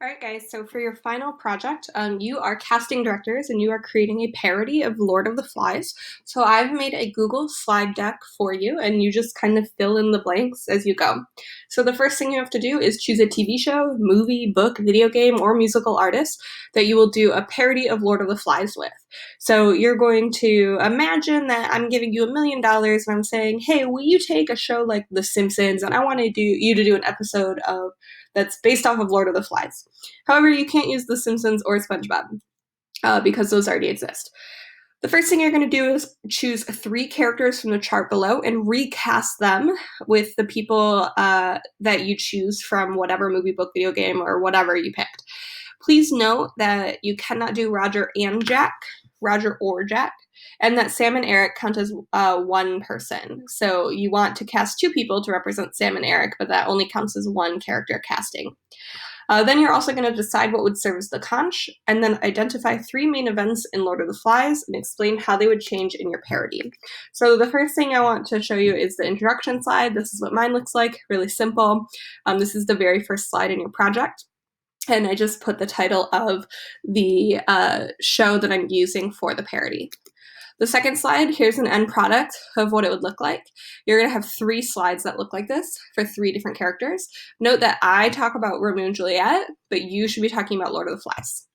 All right, guys, so for your final project, you are casting directors and you are creating a parody of Lord of the Flies. So I've made a Google slide deck for you, and you just kind of fill in the blanks as you go. So the first thing you have to do is choose a TV show, movie, book, video game, or musical artist that you will do a parody of Lord of the Flies with. So you're going to imagine that I'm giving you $1,000,000 and I'm saying, hey, will you take a show like The Simpsons and I want you to do an episode of that's based off of Lord of the Flies. However, you can't use The Simpsons or SpongeBob because those already exist. The first thing you're going to do is choose 3 characters from the chart below and recast them with the people that you choose from whatever movie, book, video game, or whatever you picked. Please note that you cannot do Roger or Jack, and that Sam and Eric count as one person. So you want to cast 2 people to represent Sam and Eric, but that only counts as one character casting. Then you're also going to decide what would serve as the conch, and then identify 3 main events in Lord of the Flies and explain how they would change in your parody. So the first thing I want to show you is the introduction slide. This is what mine looks like, really simple. This is the very first slide in your project. And I just put the title of the show that I'm using for the parody. The second slide, here's an end product of what it would look like. You're going to have 3 slides that look like this for 3 different characters. Note that I talk about Romeo and Juliet, but you should be talking about Lord of the Flies.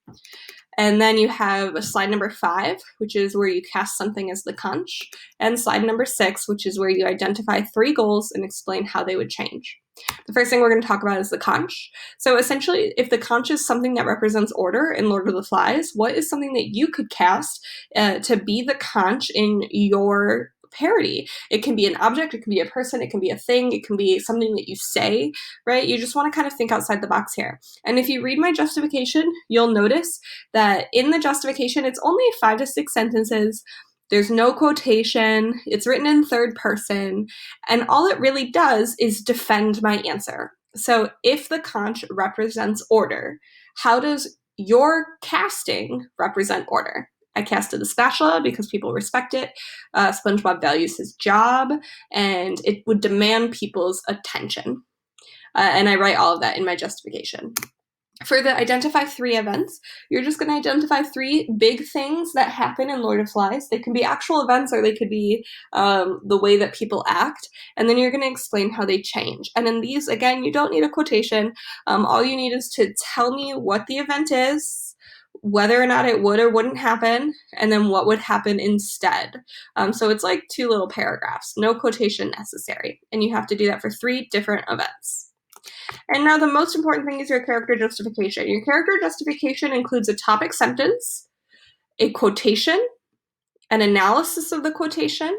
And then you have slide number 5, which is where you cast something as the conch, and slide number 6, which is where you identify 3 goals and explain how they would change. The first thing we're going to talk about is the conch. So essentially, if the conch is something that represents order in Lord of the Flies, what is something that you could cast to be the conch in your parody? It can be an object, it can be a person, it can be a thing, it can be something that you say, right? You just want to kind of think outside the box here. And if you read my justification, you'll notice that in the justification, it's only 5 to 6 sentences. There's no quotation, it's written in third person, and all it really does is defend my answer. So if the conch represents order, how does your casting represent order? I casted the spatula because people respect it. SpongeBob values his job, and it would demand people's attention. And I write all of that in my justification. For the identify 3 events, you're just going to identify 3 big things that happen in Lord of Flies. They can be actual events or they could be the way that people act. And then you're going to explain how they change. And in these, again, you don't need a quotation. All you need is to tell me what the event is, whether or not it would or wouldn't happen, and then what would happen instead. So it's like 2 little paragraphs, no quotation necessary. And you have to do that for 3 different events. And now the most important thing is your character justification. Your character justification includes a topic sentence, a quotation, an analysis of the quotation,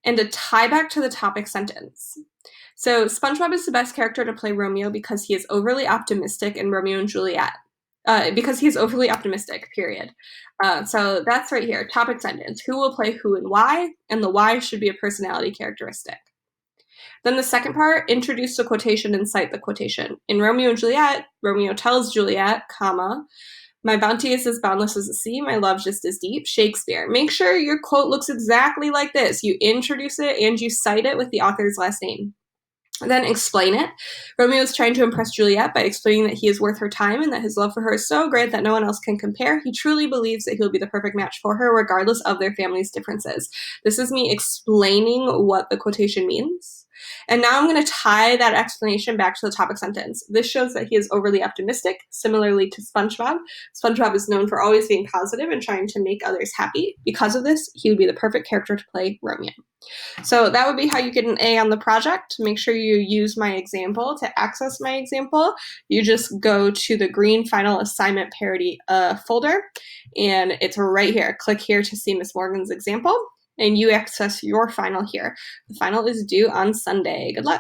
and a tie back to the topic sentence. So SpongeBob is the best character to play Romeo because he is overly optimistic in Romeo and Juliet. Because he is overly optimistic, period. So that's right here, topic sentence. Who will play who and why? And the why should be a personality characteristic. Then the second part, introduce the quotation and cite the quotation. In Romeo and Juliet, Romeo tells Juliet, comma, my bounty is as boundless as the sea, my love just as deep, Shakespeare. Make sure your quote looks exactly like this. You introduce it and you cite it with the author's last name. Then explain it. Romeo is trying to impress Juliet by explaining that he is worth her time and that his love for her is so great that no one else can compare. He truly believes that he'll be the perfect match for her, regardless of their family's differences. This is me explaining what the quotation means. And now I'm going to tie that explanation back to the topic sentence. This shows that he is overly optimistic, similarly to SpongeBob. SpongeBob is known for always being positive and trying to make others happy. Because of this, he would be the perfect character to play Romeo. So that would be how you get an A on the project. Make sure you use my example. To access my example, you just go to the green final assignment parody folder, and it's right here. Click here to see Miss Morgan's example, and you access your final here. The final is due on Sunday. Good luck.